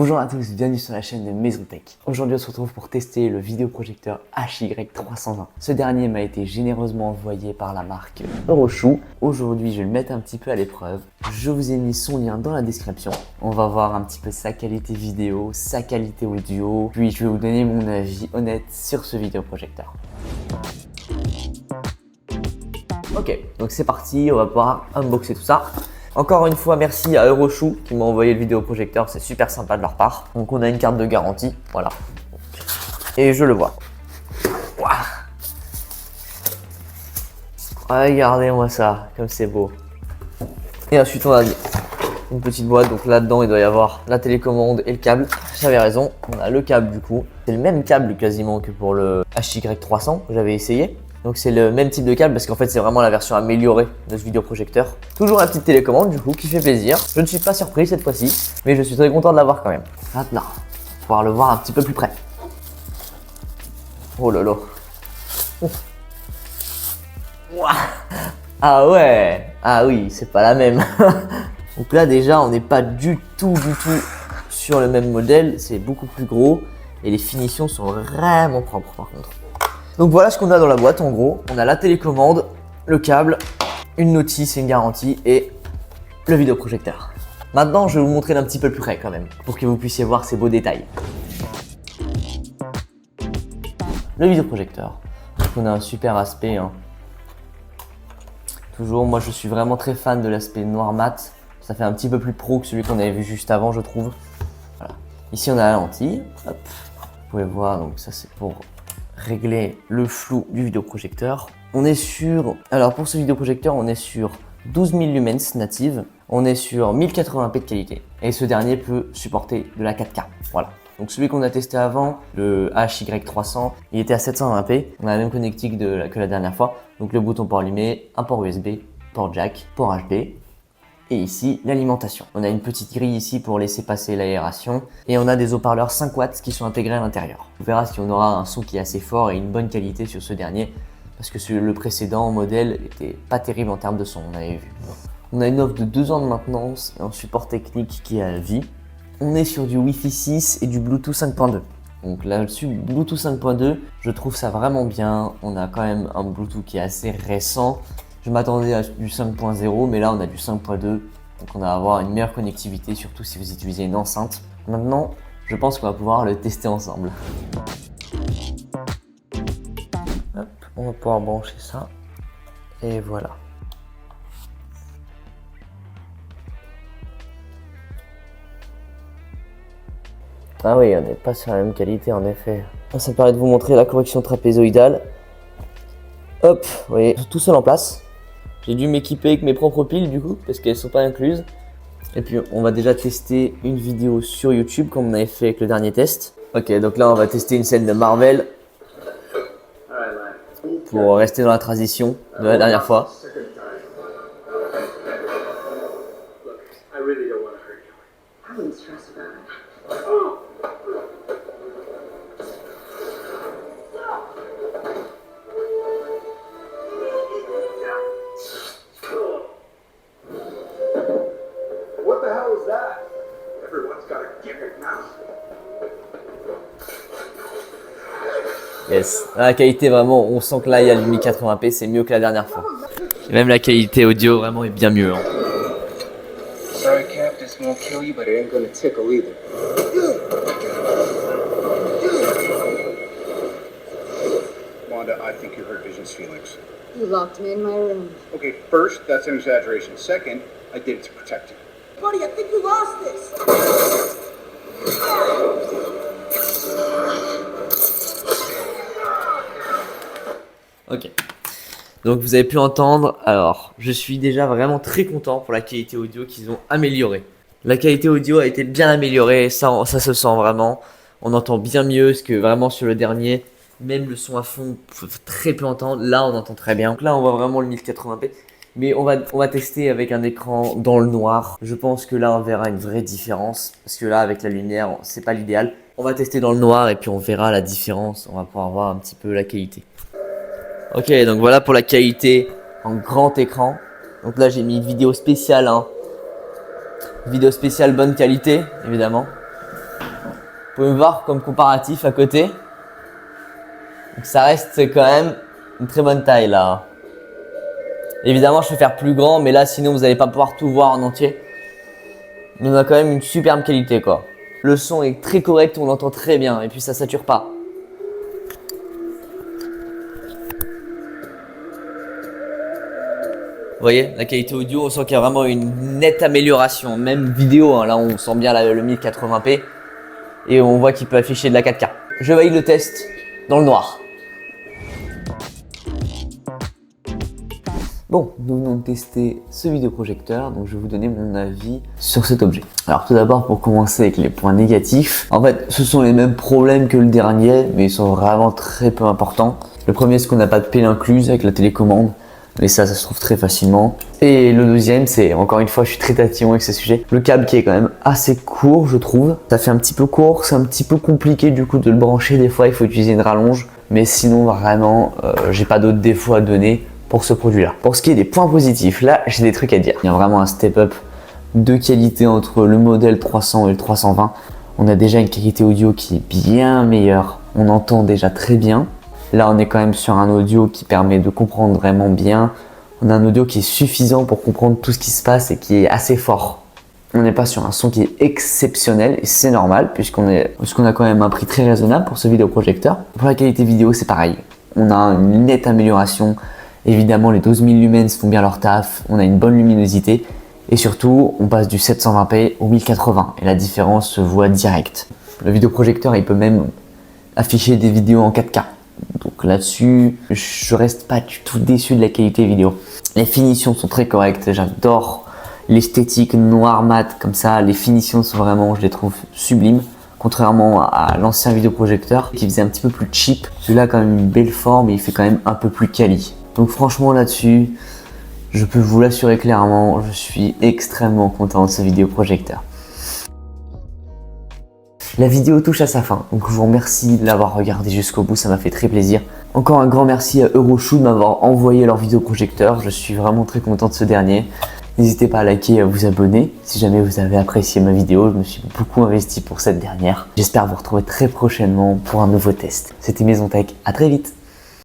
Bonjour à tous, bienvenue sur la chaîne de Maison Tech. Aujourd'hui on se retrouve pour tester le vidéoprojecteur HY320. Ce dernier m'a été généreusement envoyé par la marque Euroshoe. Aujourd'hui je vais le mettre un petit peu à l'épreuve. Je vous ai mis son lien dans la description. On va voir un petit peu sa qualité vidéo, sa qualité audio. Puis je vais vous donner mon avis honnête sur ce vidéoprojecteur. Ok, donc c'est parti, on va pouvoir unboxer tout ça. Encore une fois, merci à Euroshoe qui m'a envoyé le vidéoprojecteur, c'est super sympa de leur part. Donc on a une carte de garantie, voilà. Et je le vois. Waouh. Regardez-moi ça, comme c'est beau. Et ensuite on a une petite boîte, donc là-dedans il doit y avoir la télécommande et le câble. J'avais raison, on a le câble du coup. C'est le même câble quasiment que pour le HY300 que j'avais essayé. Donc c'est le même type de câble parce qu'en fait c'est vraiment la version améliorée de ce vidéoprojecteur. Toujours la petite télécommande du coup qui fait plaisir. Je ne suis pas surpris cette fois-ci, mais je suis très content de l'avoir quand même. Maintenant, on va pouvoir le voir un petit peu plus près. Oh là là. Ouah. Ah ouais. Ah oui, c'est pas la même. Donc là déjà on n'est pas du tout sur le même modèle. C'est beaucoup plus gros et les finitions sont vraiment propres par contre. Donc voilà ce qu'on a dans la boîte en gros. On a la télécommande, le câble, une notice et une garantie et le vidéoprojecteur. Maintenant je vais vous montrer d'un petit peu plus près quand même pour que vous puissiez voir ces beaux détails. Le vidéoprojecteur. On a un super aspect. Toujours, moi je suis vraiment très fan de l'aspect noir mat. Ça fait un petit peu plus pro que celui qu'on avait vu juste avant je trouve. Voilà. Ici on a la lentille. Hop. Vous pouvez voir, donc ça c'est pour régler le flou du vidéoprojecteur. On est sur, alors pour ce vidéoprojecteur, on est sur 12 000 lumens native, on est sur 1080p de qualité et ce dernier peut supporter de la 4K. Voilà. Donc celui qu'on a testé avant, le HY300, il était à 720p. On a la même connectique que la dernière fois. Donc le bouton pour allumer, un port USB, port jack, port HD. Et ici, l'alimentation. On a une petite grille ici pour laisser passer l'aération. Et on a des haut-parleurs 5 watts qui sont intégrés à l'intérieur. On verra si on aura un son qui est assez fort et une bonne qualité sur ce dernier. Parce que le précédent modèle était pas terrible en termes de son, on avait vu. On a une offre de 2 ans de maintenance et un support technique qui est à vie. On est sur du Wi-Fi 6 et du Bluetooth 5.2. Donc là-dessus, Bluetooth 5.2, je trouve ça vraiment bien. On a quand même un Bluetooth qui est assez récent. Je m'attendais à du 5.0, mais là on a du 5.2. Donc on va avoir une meilleure connectivité, surtout si vous utilisez une enceinte. Maintenant, je pense qu'on va pouvoir le tester ensemble. Hop, on va pouvoir brancher ça. Et voilà. Ah oui, on n'est pas sur la même qualité en effet. Ça me permet de vous montrer la correction trapézoïdale. Hop, vous voyez, tout seul en place. J'ai dû m'équiper avec mes propres piles du coup, parce qu'elles ne sont pas incluses. Et puis on va déjà tester une vidéo sur YouTube comme on avait fait avec le dernier test. Ok, donc là on va tester une scène de Marvel. Pour rester dans la transition de la dernière fois. Yes, la qualité vraiment, on sent que là il y a du 1080p, c'est mieux que la dernière fois. Et même la qualité audio vraiment est bien mieux. Sorry, Cap, this won't kill you, but it ain't gonna tickle either. Wanda, I think you hurt Vision's feelings. You locked me in my room. Okay, first, that's an exaggeration. Second, I did it to protect you. Buddy, I think you lost this. Ok, donc vous avez pu entendre, alors je suis déjà vraiment très content pour la qualité audio qu'ils ont améliorée. La qualité audio a été bien améliorée, ça se sent vraiment, on entend bien mieux, parce que vraiment sur le dernier, même le son à fond, faut très peu entendre, là on entend très bien. Donc là on voit vraiment le 1080p, mais on va tester avec un écran dans le noir. Je pense que là on verra une vraie différence, parce que là avec la lumière, c'est pas l'idéal. On va tester dans le noir et puis on verra la différence, on va pouvoir voir un petit peu la qualité. Ok, donc voilà pour la qualité en grand écran. Donc là j'ai mis une vidéo spéciale, vidéo spéciale bonne qualité, évidemment. Vous pouvez voir comme comparatif à côté. Donc ça reste quand même une très bonne taille là. Évidemment, je vais faire plus grand, mais là, sinon, vous n'allez pas pouvoir tout voir en entier. Mais on a quand même une superbe qualité, quoi. Le son est très correct, on l'entend très bien, et puis ça sature pas. Vous voyez, la qualité audio, on sent qu'il y a vraiment une nette amélioration. Même vidéo, hein, là, on sent bien le 1080p, et on voit qu'il peut afficher de la 4K. Je valide le test dans le noir. Bon, nous venons de tester ce vidéoprojecteur, donc je vais vous donner mon avis sur cet objet. Alors tout d'abord, pour commencer avec les points négatifs, en fait ce sont les mêmes problèmes que le dernier, mais ils sont vraiment très peu importants. Le premier, c'est qu'on n'a pas de pile incluse avec la télécommande, mais ça se trouve très facilement. Et le deuxième, c'est, encore une fois, je suis très tatillon avec ce sujet, le câble qui est quand même assez court, je trouve. Ça fait un petit peu court, c'est un petit peu compliqué du coup de le brancher, des fois il faut utiliser une rallonge, mais sinon vraiment, j'ai pas d'autres défauts à donner pour ce produit-là. Pour ce qui est des points positifs, là, j'ai des trucs à dire. Il y a vraiment un step-up de qualité entre le modèle 300 et le 320. On a déjà une qualité audio qui est bien meilleure. On entend déjà très bien. Là, on est quand même sur un audio qui permet de comprendre vraiment bien. On a un audio qui est suffisant pour comprendre tout ce qui se passe et qui est assez fort. On n'est pas sur un son qui est exceptionnel et c'est normal puisqu'on a quand même un prix très raisonnable pour ce vidéoprojecteur. Pour la qualité vidéo, c'est pareil. On a une nette amélioration. Évidemment, les 12 000 lumens font bien leur taf, on a une bonne luminosité et surtout, on passe du 720p au 1080 et la différence se voit direct. Le vidéoprojecteur, il peut même afficher des vidéos en 4K. Donc là-dessus, je reste pas du tout déçu de la qualité vidéo. Les finitions sont très correctes, j'adore l'esthétique noir mat comme ça, les finitions sont vraiment, je les trouve sublimes. Contrairement à l'ancien vidéoprojecteur qui faisait un petit peu plus cheap, celui-là a quand même une belle forme et il fait quand même un peu plus quali. Donc franchement là-dessus, je peux vous l'assurer clairement, je suis extrêmement content de ce vidéoprojecteur. La vidéo touche à sa fin, donc je vous remercie de l'avoir regardé jusqu'au bout, ça m'a fait très plaisir. Encore un grand merci à Euroshoot de m'avoir envoyé leur vidéoprojecteur, je suis vraiment très content de ce dernier. N'hésitez pas à liker et à vous abonner si jamais vous avez apprécié ma vidéo, je me suis beaucoup investi pour cette dernière. J'espère vous retrouver très prochainement pour un nouveau test. C'était Maison Tech, à très vite.